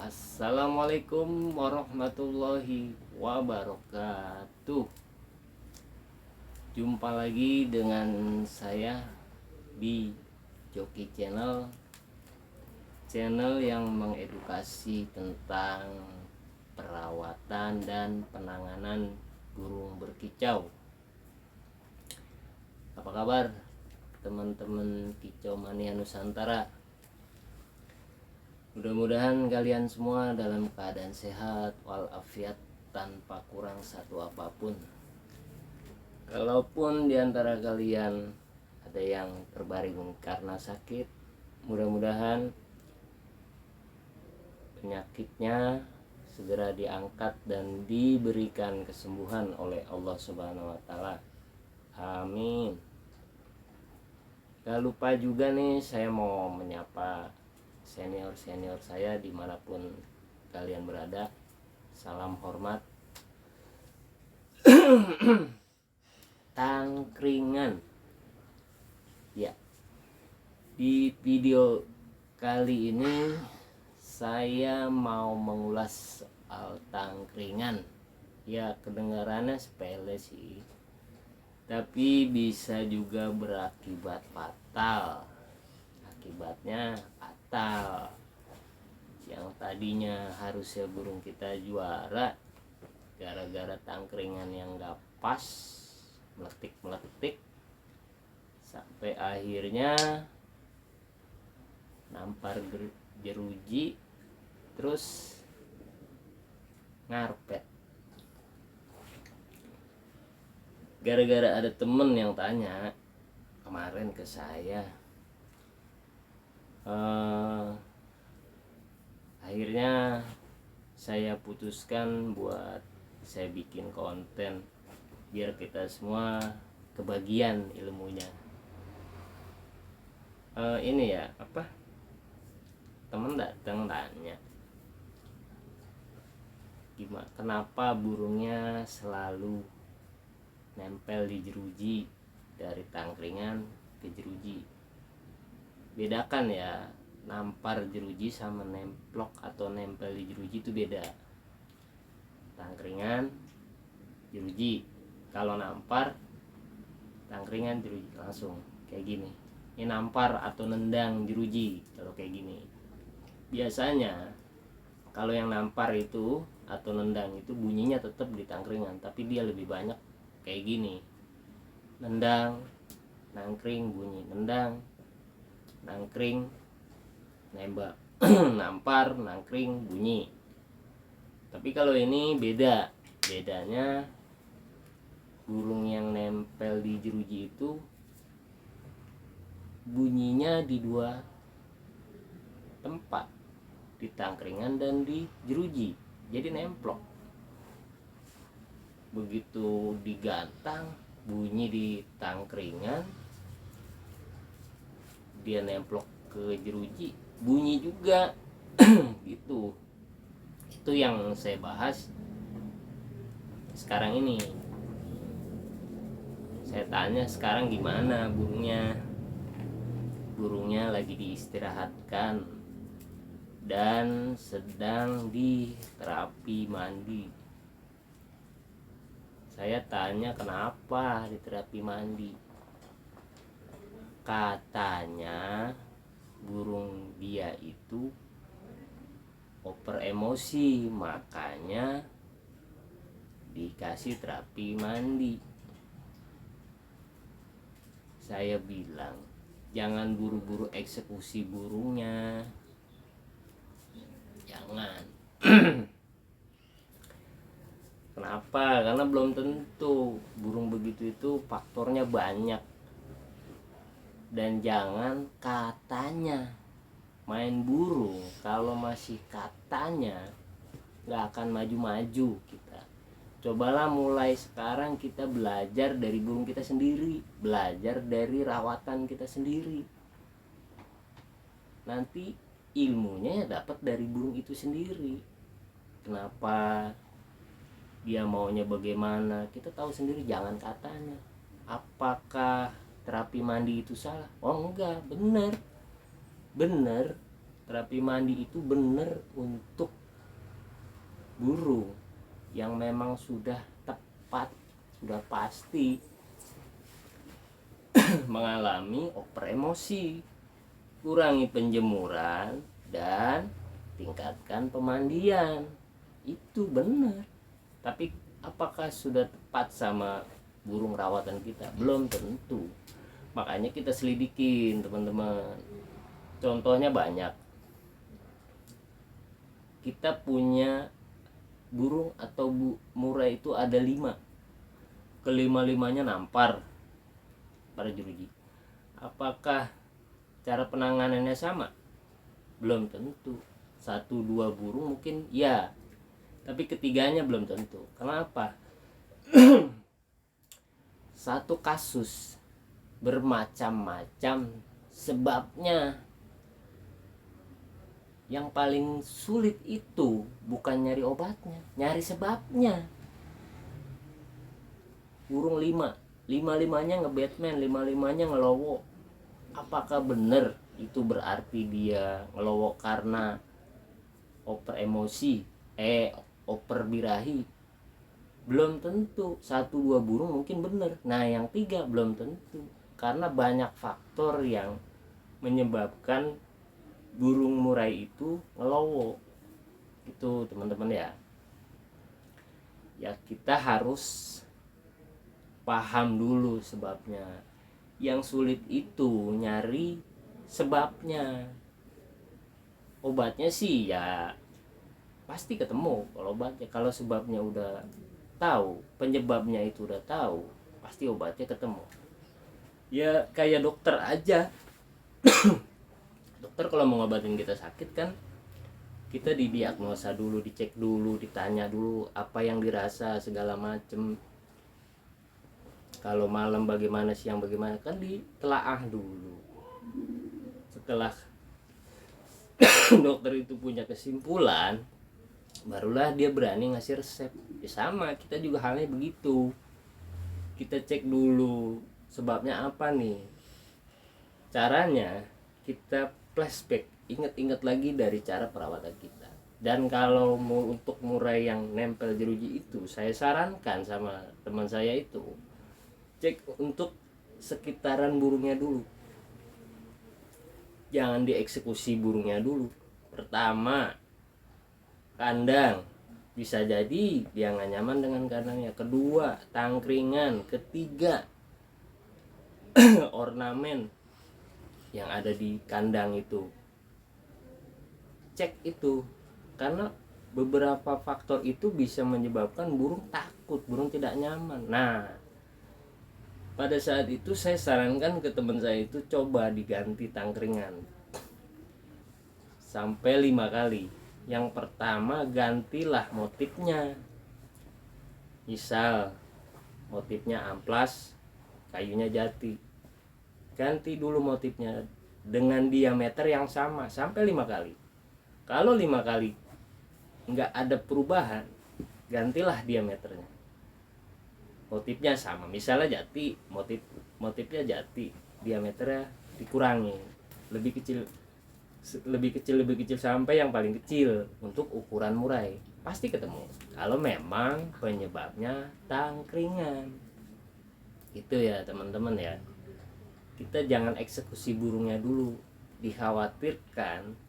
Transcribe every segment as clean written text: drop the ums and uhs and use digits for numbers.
Assalamualaikum warahmatullahi wabarakatuh. Jumpa lagi dengan saya di Joki Channel, channel yang mengedukasi tentang perawatan dan penanganan burung berkicau. Apa kabar teman-teman kicau mania Nusantara? Mudah-mudahan kalian semua dalam keadaan sehat walafiat tanpa kurang satu apapun. Kalaupun diantara kalian ada yang terbaring karena sakit, mudah-mudahan penyakitnya segera diangkat dan diberikan kesembuhan oleh Allah Subhanahu wa Ta'ala. Amin. Gak lupa juga nih, saya mau menyapa senior-senior saya dimanapun kalian berada. Salam hormat. Tangkringan. Ya, di video kali ini saya mau mengulas soal tangkringan. Ya, kedengarannya sepele sih, tapi bisa juga berakibat fatal. Akibatnya fatal. Yang tadinya harusnya burung kita juara, gara-gara tangkringan yang gak pas, meletik-meletik, sampai akhirnya nampar jeruji, terus ngarpet. Gara-gara ada temen yang tanya kemarin ke saya, akhirnya saya putuskan buat saya bikin konten biar kita semua kebagian ilmunya. Ini ya, apa, temen datang tanya gimana, kenapa burungnya selalu nempel di jeruji, dari tangkringan ke jeruji. Bedakan ya, nampar jeruji sama nemplok atau nempel di jeruji itu beda. Tangkringan, jeruji. Kalau nampar, tangkringan, jeruji, langsung kayak gini. Ini nampar atau nendang jeruji kalau kayak gini. Biasanya kalau yang nampar itu atau nendang itu bunyinya tetap di tangkringan, tapi dia lebih banyak kayak gini. Nendang, nangkring, bunyi. Nendang, nangkring, nembak. Nampar, nangkring, bunyi. Tapi kalau ini beda. Bedanya burung yang nempel di jeruji itu bunyinya di dua tempat, di tangkringan dan di jeruji. Jadi nemplok. Begitu digantang, bunyi di tangkringan, dia nemplok ke jeruji, bunyi juga. Gitu. Itu yang saya bahas sekarang ini. Saya tanya sekarang gimana burungnya. Burungnya lagi diistirahatkan dan sedang di terapi mandi. Saya tanya kenapa di terapi mandi. Katanya burung dia itu over emosi, makanya dikasih terapi mandi. Saya bilang jangan buru-buru eksekusi burungnya, jangan. Kenapa? Karena belum tentu. Burung begitu itu faktornya banyak. Dan jangan katanya. Main burung kalau masih katanya, gak akan maju-maju kita. Cobalah mulai sekarang kita belajar dari burung kita sendiri, belajar dari rawatan kita sendiri. Nanti ilmunya dapat dari burung itu sendiri. Kenapa dia maunya bagaimana, kita tahu sendiri, jangan katanya. Apakah terapi mandi itu salah? Oh enggak, bener. terapi mandi itu benar untuk burung yang memang sudah tepat, sudah pasti mengalami over emosi. Kurangi penjemuran dan tingkatkan pemandian. Itu benar. Tapi apakah sudah tepat sama burung rawatan kita? Belum tentu. Makanya kita selidikin, teman-teman. Contohnya banyak. Kita punya burung atau murai itu ada 5. Kelima-limanya nampar pada jeruji. Apakah cara penanganannya sama? Belum tentu. 1-2 burung mungkin ya, tapi ketiganya belum tentu. Kenapa? Satu kasus bermacam-macam sebabnya. Yang paling sulit itu bukan nyari obatnya, nyari sebabnya. Burung 5-limanya nge-Batman, 5-limanya ngelowo. Apakah benar itu berarti dia ngelowo karena over emosi, over birahi? Belum tentu. 1-2 burung mungkin benar. Nah yang 3 belum tentu. Karena banyak faktor yang menyebabkan burung murai itu ngelowo. Itu teman-teman ya. Ya kita harus paham dulu sebabnya. Yang sulit itu nyari sebabnya. Obatnya sih ya pasti ketemu kalau obatnya. Kalau sebabnya udah tahu, penyebabnya itu udah tahu, pasti obatnya ketemu. Ya kayak dokter aja. Dokter kalau mau ngobatin kita sakit kan, kita didiagnosa dulu, dicek dulu, ditanya dulu apa yang dirasa segala macem. Kalau malam bagaimana, siang bagaimana, kan ditelaah dulu. Setelah dokter itu punya kesimpulan, barulah dia berani ngasih resep. Ya sama, kita juga halnya begitu. Kita cek dulu sebabnya apa nih. Caranya kita flashback, ingat-ingat lagi dari cara perawatan kita. Dan kalau mau untuk murai yang nempel jeruji itu, saya sarankan sama teman saya itu, cek untuk sekitaran burungnya dulu. Jangan dieksekusi burungnya dulu. Pertama, kandang. Bisa jadi dia nggak nyaman dengan kandangnya. Kedua, tangkringan. Ketiga, ornamen yang ada di kandang itu. Cek itu. Karena beberapa faktor itu bisa menyebabkan burung takut, burung tidak nyaman. Nah, pada saat itu saya sarankan ke teman saya itu coba diganti tangkringan sampai 5 kali. Yang pertama, gantilah motifnya. Misal motifnya amplas, kayunya jati. Ganti dulu motifnya dengan diameter yang sama sampai 5 kali. Kalau 5 kali nggak ada perubahan, gantilah diameternya. Motifnya sama, misalnya jati, motifnya jati, diameternya dikurangi, lebih kecil sampai yang paling kecil untuk ukuran murai, pasti ketemu. Kalau memang penyebabnya tangkringan, itu ya teman-teman ya. Kita jangan eksekusi burungnya dulu. Dikhawatirkan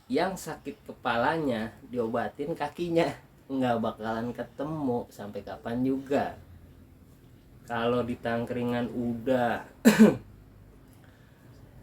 yang sakit kepalanya diobatin kakinya, nggak bakalan ketemu sampai kapan juga. Kalau di tangkringan udah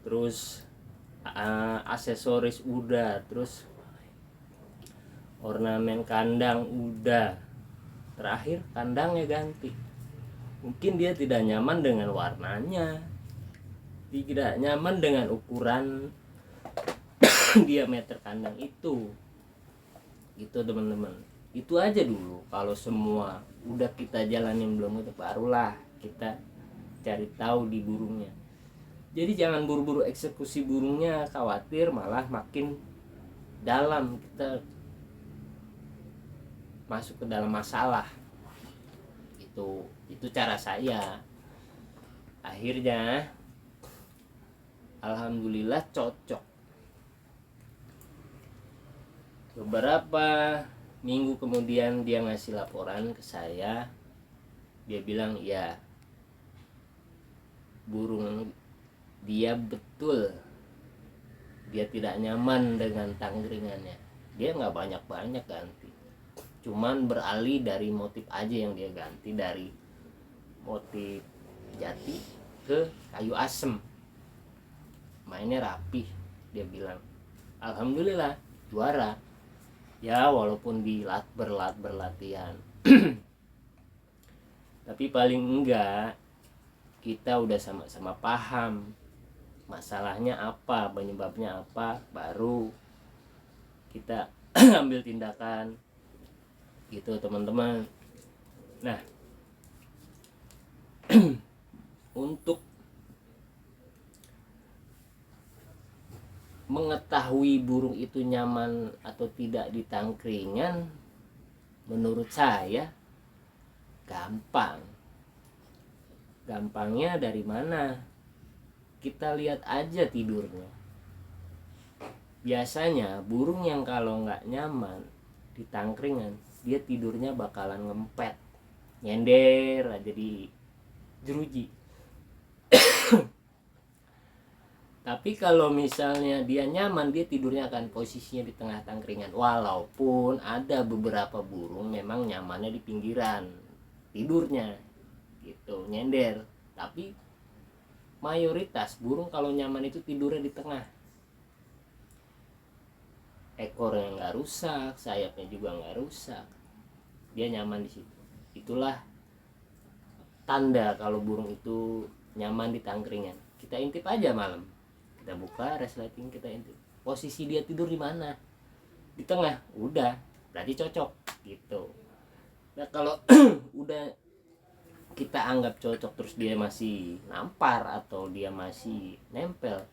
terus aksesoris udah, terus ornamen kandang udah, terakhir kandangnya ganti. Mungkin dia tidak nyaman dengan warnanya, tidak nyaman dengan ukuran diameter kandang itu. Gitu teman-teman. Itu aja dulu. Kalau semua udah kita jalanin belum, itu barulah kita cari tahu di burungnya. Jadi jangan buru-buru eksekusi burungnya, khawatir malah makin dalam kita masuk ke dalam masalah. Itu cara saya. Akhirnya alhamdulillah cocok. Beberapa minggu kemudian dia ngasih laporan ke saya. Dia bilang ya, burung dia betul dia tidak nyaman dengan tangkringannya. Dia nggak banyak-banyak ganti, cuman beralih dari motif aja yang dia ganti, dari motif jati ke kayu asem. Mainnya rapih, dia bilang. Alhamdulillah juara ya, walaupun berlatihan. Tapi paling enggak kita udah sama-sama paham masalahnya apa, penyebabnya apa, baru kita ambil tindakan gitu teman-teman. Nah, untuk mengetahui burung itu nyaman atau tidak di tangkringan, menurut saya gampang. Gampangnya dari mana? Kita lihat aja tidurnya. Biasanya burung yang kalau nggak nyaman di tangkringan, dia tidurnya bakalan ngempet, nyender aja di jeruji. Tapi kalau misalnya dia nyaman, dia tidurnya akan posisinya di tengah tangkringan. Walaupun ada beberapa burung memang nyamannya di pinggiran tidurnya gitu, nyender. Tapi mayoritas burung kalau nyaman itu tidurnya di tengah. Ekornya nggak rusak, sayapnya juga nggak rusak, dia nyaman di situ. Itulah tanda kalau burung itu nyaman di tangkringan. Kita intip aja malam, kita buka resleting, kita intip posisi dia tidur di mana, di tengah, udah berarti cocok gitu. Nah kalau udah kita anggap cocok terus dia masih nampar atau dia masih nempel,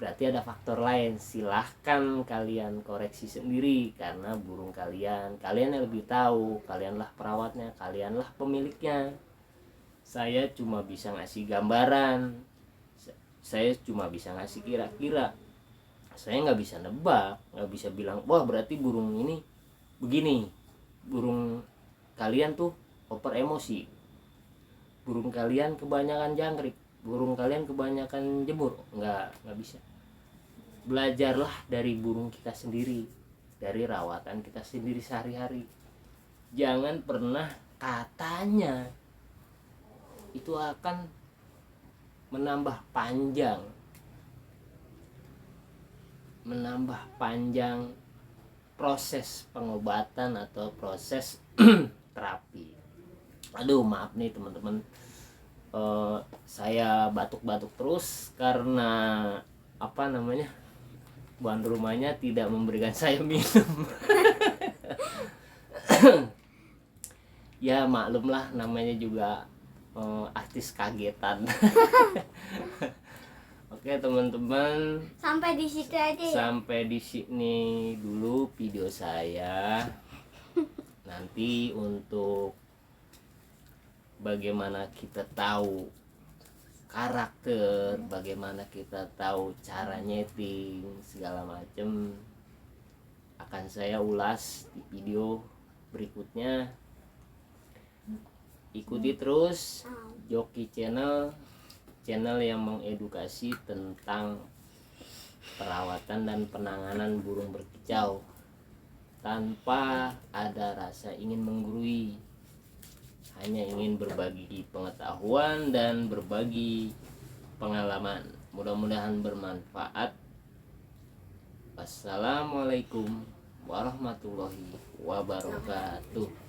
berarti ada faktor lain. Silahkan kalian koreksi sendiri, karena burung kalian yang lebih tahu, kalianlah perawatnya, kalianlah pemiliknya. Saya cuma bisa ngasih gambaran, saya cuma bisa ngasih kira-kira, saya nggak bisa nebak, nggak bisa bilang wah berarti burung ini begini, burung kalian tuh over emosi, burung kalian kebanyakan jangkrik, burung kalian kebanyakan jemur. Nggak bisa. Belajarlah dari burung kita sendiri, dari rawatan kita sendiri sehari-hari. Jangan pernah katanya itu akan menambah panjang proses pengobatan atau proses terapi. Aduh maaf nih teman-teman, saya batuk-batuk terus karena tuan rumahnya tidak memberikan saya minum. Ya maklumlah, namanya juga artis kagetan. Oke teman-teman, sampai di situ aja ya. Sampai di sini dulu video saya. Nanti untuk bagaimana kita tahu karakter, bagaimana kita tahu cara nyeting segala macam, akan saya ulas di video berikutnya. Ikuti terus Joki Channel yang mengedukasi tentang perawatan dan penanganan burung berkicau tanpa ada rasa ingin menggurui, hanya ingin berbagi pengetahuan dan berbagi pengalaman. Mudah-mudahan bermanfaat. Wassalamualaikum warahmatullahi wabarakatuh.